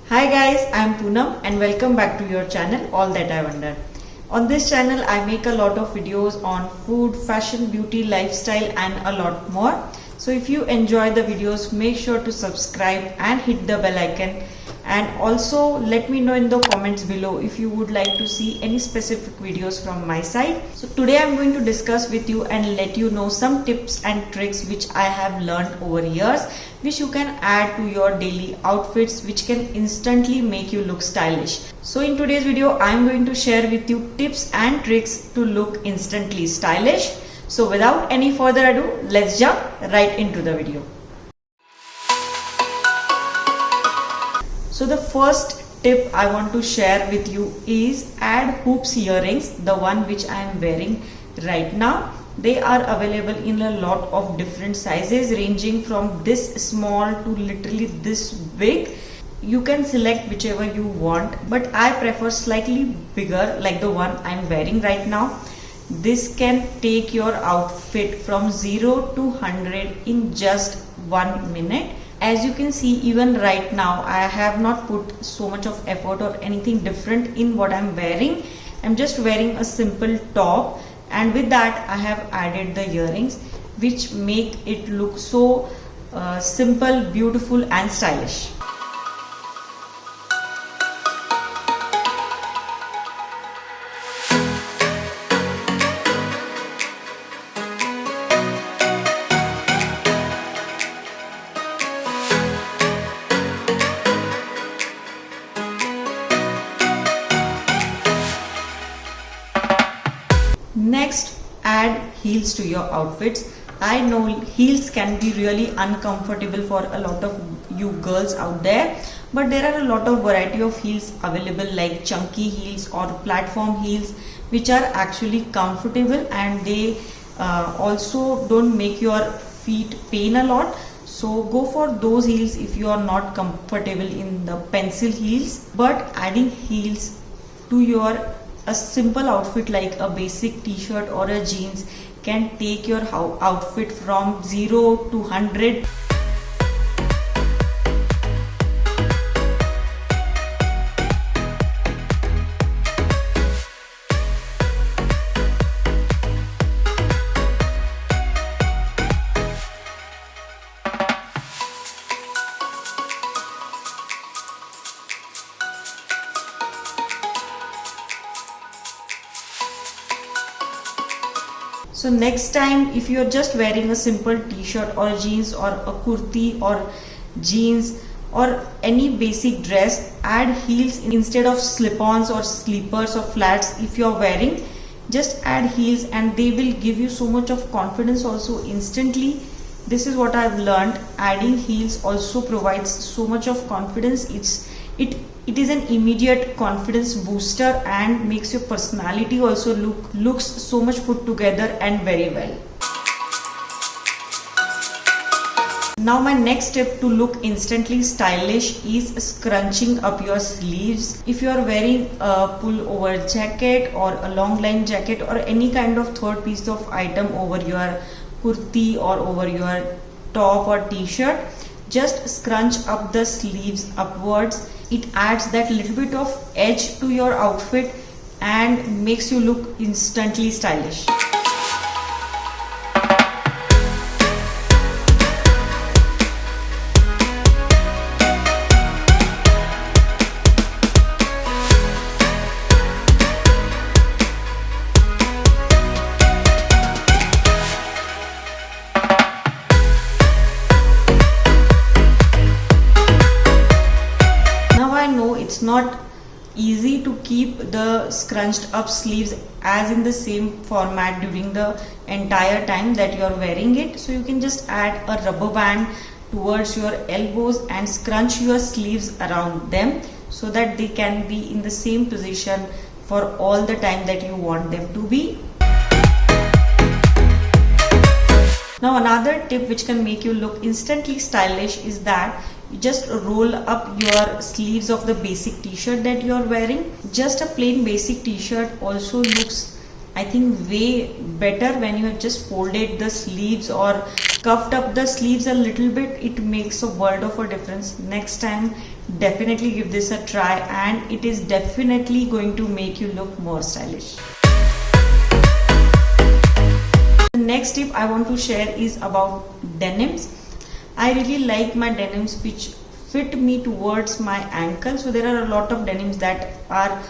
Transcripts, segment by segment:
Hi guys, I am Poonam and welcome back to your channel All That I Wonder. On this channel I make a lot of videos on food, fashion, beauty, lifestyle and a lot more. So if you enjoy the videos, make sure to subscribe and hit the bell icon, and also let me know in the comments below if you would like to see any specific videos from my side. So today I am going to discuss with you and let you know some tips and tricks which I have learned over years, which you can add to your daily outfits, which can instantly make you look stylish. So in today's video I am going to share with you tips and tricks to look instantly stylish. So without any further ado, let's jump right into the video. So the first tip I want to share with you is add hoops earrings, the one which I am wearing right now. They are available in a lot of different sizes, ranging from this small to literally this big. You can select whichever you want, but I prefer slightly bigger, like the one I am wearing right now. This can take your outfit from 0 to 100 in just 1 minute. As you can see, even right now I have not put so much of effort or anything different in what I'm wearing. I'm just wearing a simple top, and with that I have added the earrings, which make it look so simple, beautiful and stylish. Next, add heels to your outfits. I know heels can be really uncomfortable for a lot of you girls out there, but there are a lot of variety of heels available, like chunky heels or platform heels, which are actually comfortable, and they also don't make your feet pain a lot. So go for those heels if you are not comfortable in the pencil heels. But adding heels to your a simple outfit like a basic t-shirt or a jeans can take your outfit from 0 to 100. So next time, if you are just wearing a simple t-shirt or jeans or a kurti or jeans or any basic dress, add heels instead of slip-ons or sleepers or flats. If you are wearing, just add heels and they will give you so much of confidence also instantly. This is what I've learned. Adding heels also provides so much of confidence. It is an immediate confidence booster and makes your personality also looks so much put together and very well. Now my next tip to look instantly stylish is scrunching up your sleeves. If you are wearing a pullover jacket or a long line jacket or any kind of third piece of item over your kurti or over your top or t-shirt, just scrunch up the sleeves upwards. It adds that little bit of edge to your outfit and makes you look instantly stylish. It's not easy to keep the scrunched up sleeves as in the same format during the entire time that you are wearing it. So you can just add a rubber band towards your elbows and scrunch your sleeves around them so that they can be in the same position for all the time that you want them to be. Now another tip which can make you look instantly stylish is that you just roll up your sleeves of the basic t-shirt that you are wearing. Just a plain basic t-shirt also looks, I think, way better when you have just folded the sleeves or cuffed up the sleeves a little bit, it makes a world of a difference. Next time definitely give this a try, and it is definitely going to make you look more stylish. The next tip I want to share is about denims. I really like my denims which fit me towards my ankle. So there are a lot of denims that are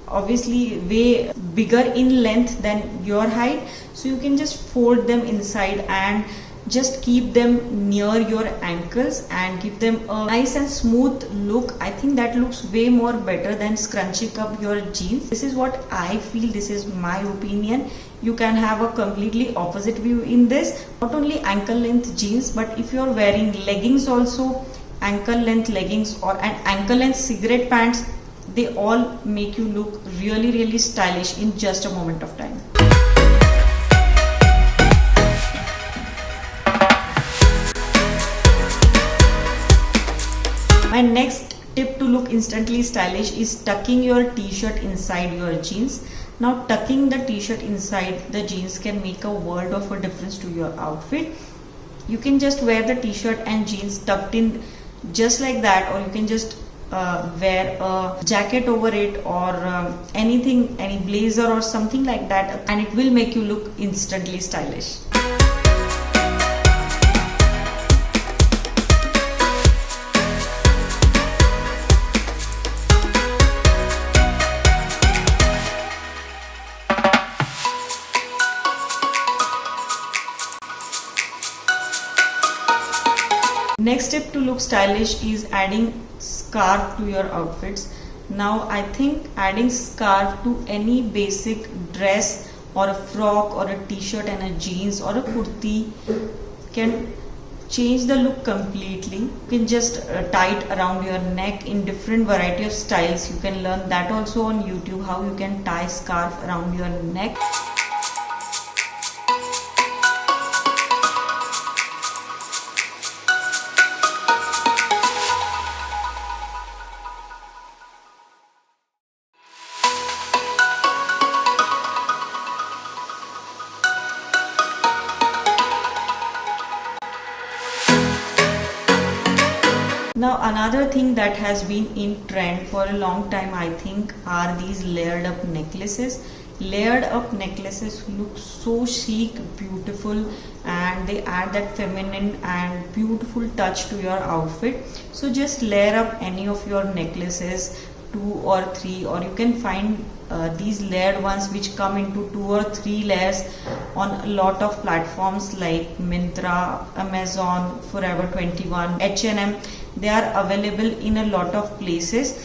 obviously way bigger in length than your height, so you can just fold them inside and just keep them near your ankles and give them a nice and smooth look. I think that looks way more better than scrunching up your jeans. This is what I feel, this is my opinion. You can have a completely opposite view in this. Not only ankle length jeans, but if you're wearing leggings also, ankle length leggings or an ankle length cigarette pants, they all make you look really stylish in just a moment of time. My next tip to look instantly stylish is tucking your t-shirt inside your jeans. Now tucking the t-shirt inside the jeans can make a world of a difference to your outfit. You can just wear the t-shirt and jeans tucked in just like that, or you can just wear a jacket over it, or anything, any blazer or something like that, and it will make you look instantly stylish. Next tip to look stylish is adding scarf to your outfits. Now I think adding scarf to any basic dress or a frock or a t-shirt and a jeans or a kurti can change the look completely. You can just tie it around your neck in different variety of styles. You can learn that also on YouTube, how you can tie scarf around your neck. Now another thing that has been in trend for a long time, I think, are these layered up necklaces. Layered up necklaces look so chic, beautiful, and they add that feminine and beautiful touch to your outfit. So just layer up any of your necklaces, 2 or 3, or you can find these layered ones which come into 2 or 3 layers on a lot of platforms like Myntra, Amazon, Forever 21, H&M. They are available in a lot of places.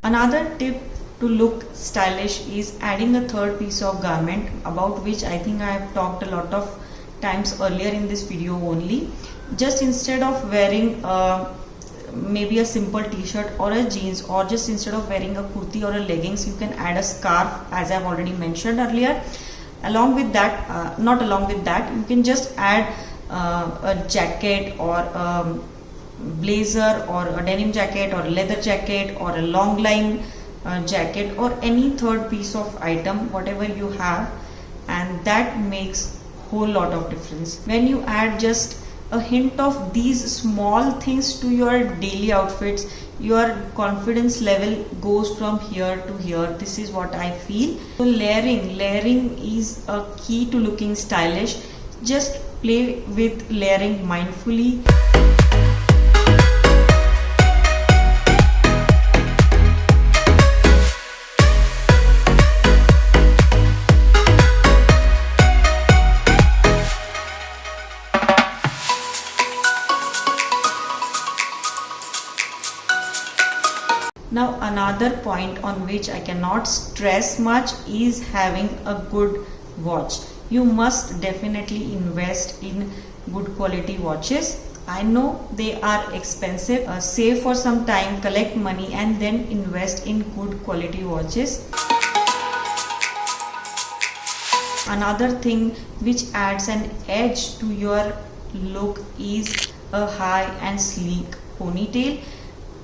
Another tip to look stylish is adding a third piece of garment, about which I think I have talked a lot of times earlier in this video only. Just instead of wearing maybe a simple t-shirt or a jeans, or just instead of wearing a kurti or a leggings, you can add a scarf, as I've already mentioned earlier. Along with that, not along with that, you can just add a jacket or blazer or a denim jacket or a leather jacket or a long line jacket or any third piece of item, whatever you have, and that makes whole lot of difference. When you add just a hint of these small things to your daily outfits, your confidence level goes from here to here. This is what I feel. So layering is a key to looking stylish. Just play with layering mindfully. Now another point on which I cannot stress much is having a good watch. You must definitely invest in good quality watches. I know they are expensive. Save for some time, collect money, and then invest in good quality watches. Another thing which adds an edge to your look is a high and sleek ponytail.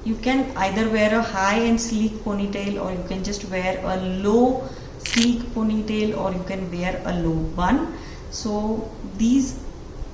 You can either wear a high and sleek ponytail, or you can just wear a low sleek ponytail, or you can wear a low bun. So these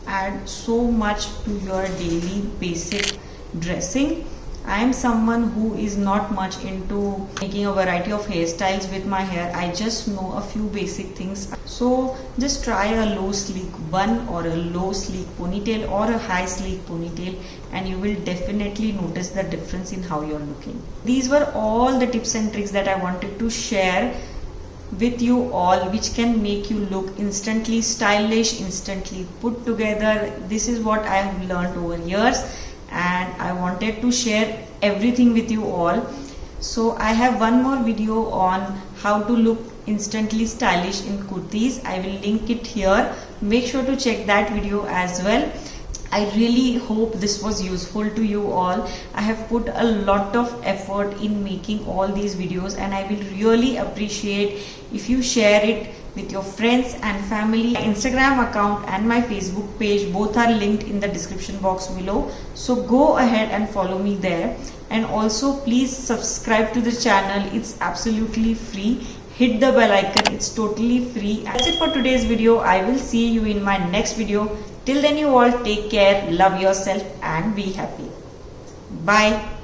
add so much to your daily basic dressing. I am someone who is not much into making a variety of hairstyles with my hair. I just know a few basic things. So just try a low sleek bun, or a low sleek ponytail, or a high sleek ponytail, and you will definitely notice the difference in how you're looking. These were all the tips and tricks that I wanted to share with you all, which can make you look instantly stylish, instantly put together. This is what I have learned over years, and I wanted to share everything with you all. So I have one more video on how to look instantly stylish in kurtis. I will link it here. Make sure to check that video as well. I really hope this was useful to you all. I have put a lot of effort in making all these videos, and I will really appreciate if you share it with your friends and family. My Instagram account and my Facebook page, both are linked in the description box below. So go ahead and follow me there. And also please subscribe to the channel. It's absolutely free. Hit the bell icon. It's totally free. That's it for today's video. I will see you in my next video. Till then, you all take care, love yourself, and be happy. Bye.